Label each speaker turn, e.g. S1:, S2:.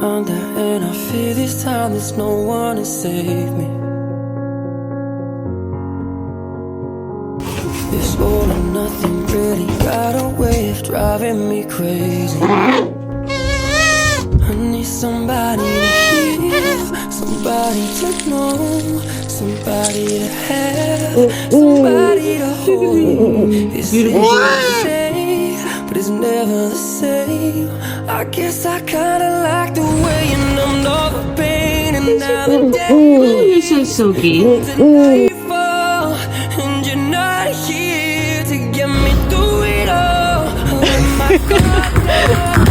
S1: under, and I fear this time there's no one to save me. This all or nothing really got a way of driving me crazy. I need somebody to hear, somebody to know, somebody to have, somebody to hold. This is but it's never the same. I guess I kinda like the way you numbed all the pain, and now the day
S2: You're so sweet.
S1: nightfall, and you're not here to get me through it all. When my guard down,